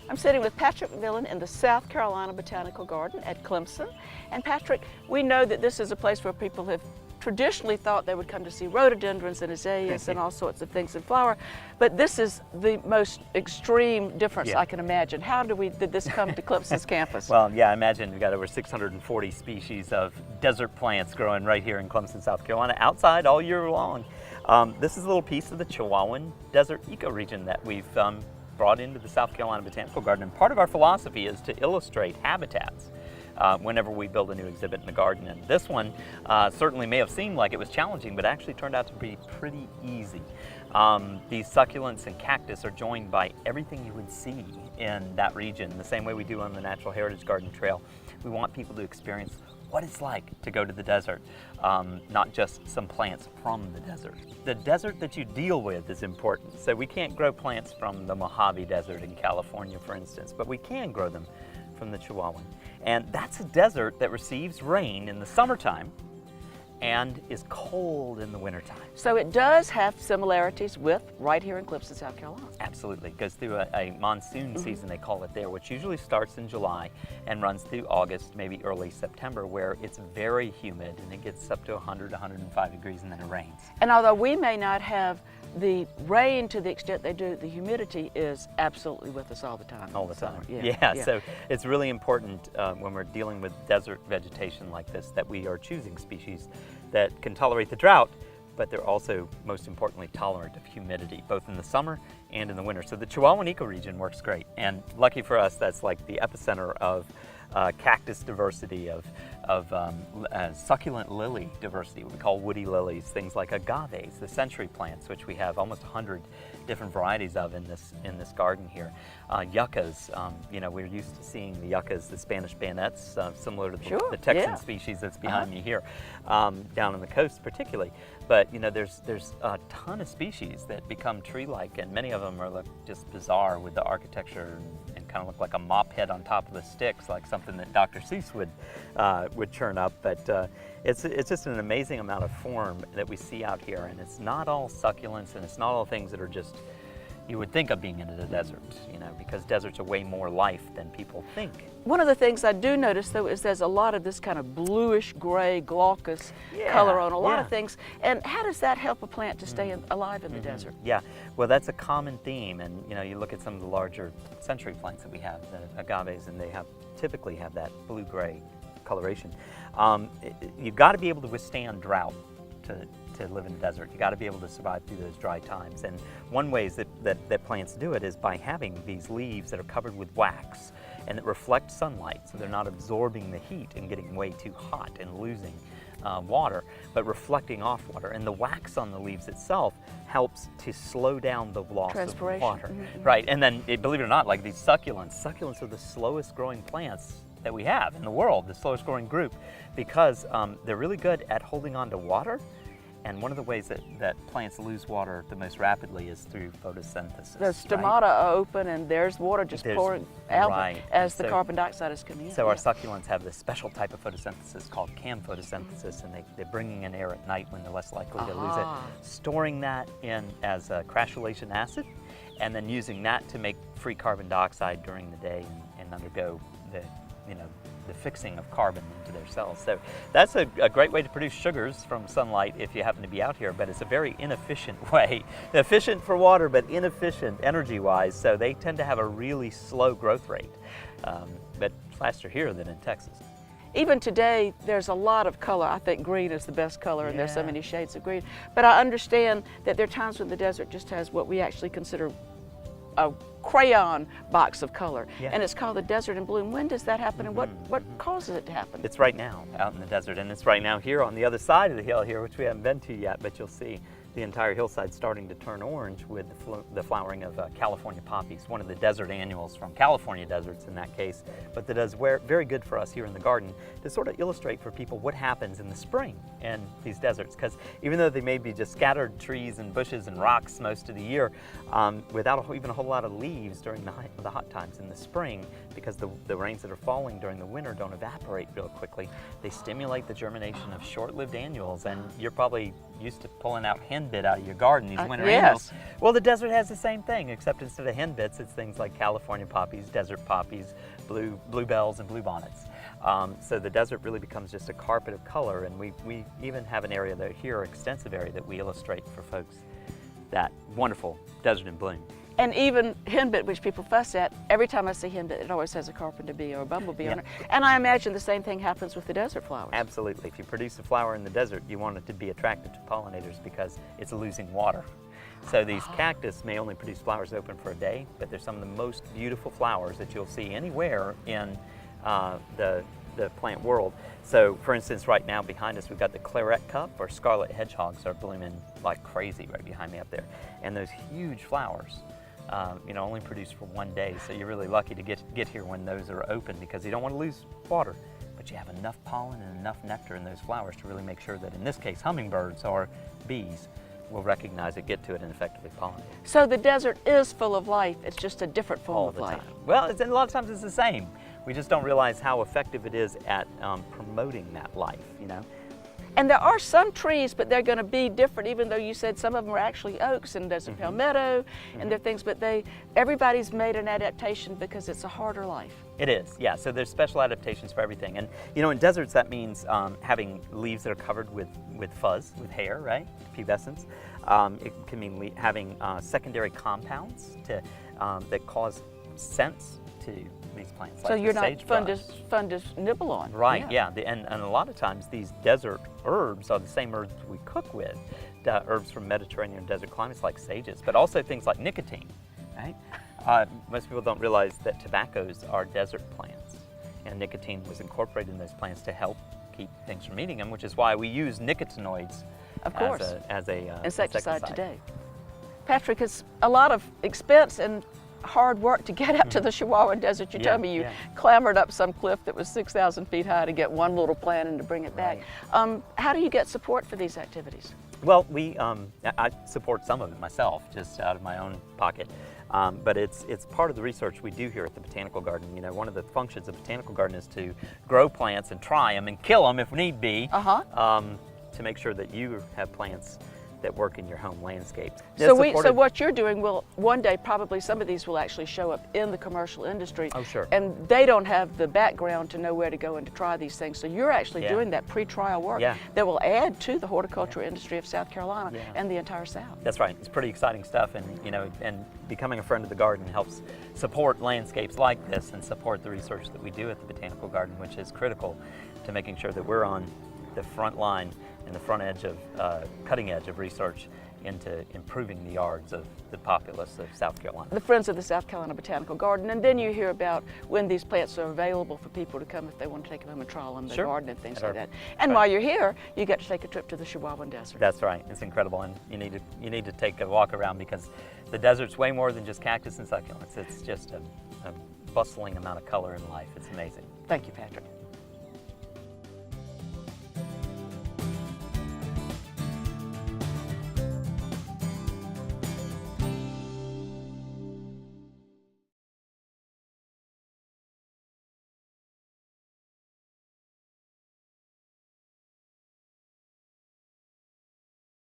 I'm sitting with Patrick McMillan in the South Carolina Botanical Garden at Clemson. And Patrick, we know that this is a place where people have traditionally thought they would come to see rhododendrons and azaleas and all sorts of things in flower, but this is the most extreme difference I can imagine. How did this come to Clemson's campus? Well, yeah, imagine we've got over 640 species of desert plants growing right here in Clemson, South Carolina, outside all year long. This is a little piece of the Chihuahuan Desert ecoregion that we've brought into the South Carolina Botanical Garden. And part of our philosophy is to illustrate habitats whenever we build a new exhibit in the garden. And this one certainly may have seemed like it was challenging, but actually turned out to be pretty easy. These succulents and cactus are joined by everything you would see in that region, the same way we do on the Natural Heritage Garden Trail. We want people to experience what it's like to go to the desert, not just some plants from the desert. The desert that you deal with is important. So we can't grow plants from the Mojave Desert in California, for instance, but we can grow them from the Chihuahuan. And that's a desert that receives rain in the summertime and is cold in the wintertime. So it does have similarities with right here in Clemson, South Carolina. Absolutely. It goes through a monsoon season, they call it there, which usually starts in July and runs through August, maybe early September, where it's very humid and it gets up to 100, 105 degrees and then it rains. And although we may not have the rain to the extent they do, the humidity is absolutely with us all the time. All the time. So, yeah, so it's really important when we're dealing with desert vegetation like this that we are choosing species that can tolerate the drought, but they're also, most importantly, tolerant of humidity, both in the summer and in the winter. So the Chihuahuan ecoregion works great. And lucky for us, that's like the epicenter of cactus diversity, of succulent lily diversity, what we call woody lilies, things like agaves, the century plants, which we have almost 100 different varieties of in this garden here. Yuccas, you know, we're used to seeing the yuccas, the Spanish bayonets, similar to the Texan species that's behind me here, down on the coast particularly. But you know, there's a ton of species that become tree-like, and many of them are just bizarre with the architecture and kind of look like a mop head on top of the sticks, like something that Dr. Seuss would churn up. But it's just an amazing amount of form that we see out here, and it's not all succulents, and it's not all things that are just you would think of being in the desert, you know, because deserts are way more life than people think. One of the things I do notice, though, is there's a lot of this kind of bluish gray glaucous color on a lot of things. And how does that help a plant to stay alive in the desert? Yeah, well, that's a common theme. And you know, you look at some of the larger century plants that we have, the agaves, and they typically have that blue-gray coloration. You've got to be able to withstand drought to live in the desert. You got to be able to survive through those dry times. And one way that plants do it is by having these leaves that are covered with wax and that reflect sunlight, so they're not absorbing the heat and getting way too hot and losing water, but reflecting off water. And the wax on the leaves itself helps to slow down the loss of water. Right, and then believe it or not, like these succulents are the slowest growing plants that we have in the world, the slowest growing group, because they're really good at holding on to water. And one of the ways that plants lose water the most rapidly is through photosynthesis. The stomata are open and there's water just pouring out as the carbon dioxide is coming in. So our succulents have this special type of photosynthesis called cam photosynthesis, and they're bringing in air at night when they're less likely to lose it, storing that in as a crassulation acid, and then using that to make free carbon dioxide during the day and undergo the fixing of carbon into their cells. So that's a great way to produce sugars from sunlight if you happen to be out here, but it's a very inefficient way. Efficient for water, but inefficient energy-wise, so they tend to have a really slow growth rate, but faster here than in Texas. Even today, there's a lot of color. I think green is the best color, and there's so many shades of green. But I understand that there are times when the desert just has what we actually consider a crayon box of color, and it's called the desert in bloom. When does that happen, and what causes it to happen? It's right now out in the desert, and it's right now here on the other side of the hill here, which we haven't been to yet, but you'll see the entire hillside starting to turn orange with the flowering of California poppies, one of the desert annuals from California deserts in that case, but that does very good for us here in the garden to sort of illustrate for people what happens in the spring in these deserts. Because even though they may be just scattered trees and bushes and rocks most of the year, without even a whole lot of leaves during the hot times in the spring, because the rains that are falling during the winter don't evaporate real quickly, they stimulate the germination of short-lived annuals. And you're probably used to pulling out hen henbit out of your garden, these winter yes. annuals. Well, the desert has the same thing, except instead of henbits, it's things like California poppies, desert poppies, bluebells, and bluebonnets. So the desert really becomes just a carpet of color, and we even have an area here, an extensive area that we illustrate for folks, that wonderful desert in bloom. And even henbit, which people fuss at, every time I see henbit, it always has a carpenter bee or a bumblebee on it. And I imagine the same thing happens with the desert flowers. Absolutely. If you produce a flower in the desert, you want it to be attractive to pollinators because it's losing water. So these cactus may only produce flowers open for a day, but they're some of the most beautiful flowers that you'll see anywhere in the plant world. So for instance, right now behind us, we've got the claret cup, or scarlet hedgehogs are blooming like crazy right behind me up there. And those huge flowers, only produce for one day. So you're really lucky to get here when those are open, because you don't want to lose water, but you have enough pollen and enough nectar in those flowers to really make sure that, in this case, hummingbirds or bees will recognize it, get to it, and effectively pollinate. So the desert is full of life. It's just a different form All of the life. time. Well, a lot of times it's the same. We just don't realize how effective it is at promoting that life, And there are some trees, but they're going to be different, even though you said some of them are actually oaks, and there's a palmetto, and there are things, but everybody's made an adaptation because it's a harder life. It is, yeah. So there's special adaptations for everything. And in deserts, that means having leaves that are covered with fuzz, with hair, right? Pubescence. It can mean having secondary compounds that cause scents to these plants. So like you're the not fun to nibble on. Right, yeah. And a lot of times these desert herbs are the same herbs we cook with, herbs from Mediterranean desert climates like sages, but also things like nicotine, right? Most people don't realize that tobaccos are desert plants, and nicotine was incorporated in those plants to help keep things from eating them, which is why we use nicotinoids Of course. as a insecticide today. Patrick, it's a lot of expense and hard work to get out to the Chihuahuan Desert. You told me you clambered up some cliff that was 6,000 feet high to get one little plant and to bring it back. How do you get support for these activities? Well, I support some of it myself, just out of my own pocket. But it's part of the research we do here at the Botanical Garden. One of the functions of the Botanical Garden is to grow plants and try them and kill them if need be, to make sure that you have plants that work in your home landscape. So what you're doing will one day, probably some of these will actually show up in the commercial industry. Oh, sure. And they don't have the background to know where to go and to try these things. So you're actually doing that pre-trial work that will add to the horticulture industry of South Carolina and the entire South. That's right. It's pretty exciting stuff, and becoming a friend of the garden helps support landscapes like this and support the research that we do at the Botanical Garden, which is critical to making sure that we're on the front line and the front edge of cutting edge of research into improving the yards of the populace of South Carolina. The Friends of the South Carolina Botanical Garden, and then you hear about when these plants are available for people to come if they want to take them home and trial in the garden and things like that. And while you're here, you get to take a trip to the Chihuahuan Desert. That's right. It's incredible, and you need to take a walk around, because the desert's way more than just cactus and succulents. It's just a bustling amount of color in life. It's amazing. Thank you, Patrick.